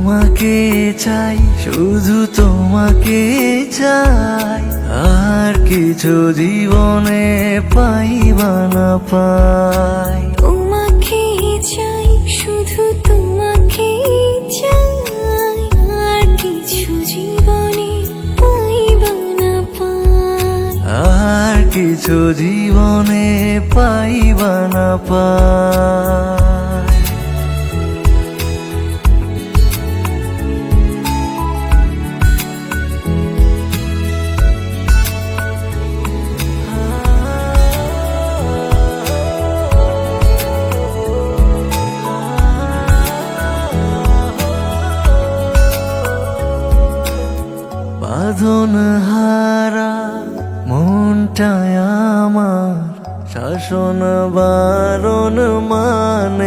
তোমাকে চাই, শুধু তোমাকে চাই, আর কিছু জীবনে পাইবা না পাই। তোমাকে চাই, শুধু তোমাকে চাই, আর কিছু জীবনে পাইবা না পাই। আর কিছু জীবনে পাইবা না পাই। বাঁধন হারা মনটায় আমার, শাসন বারণ মানে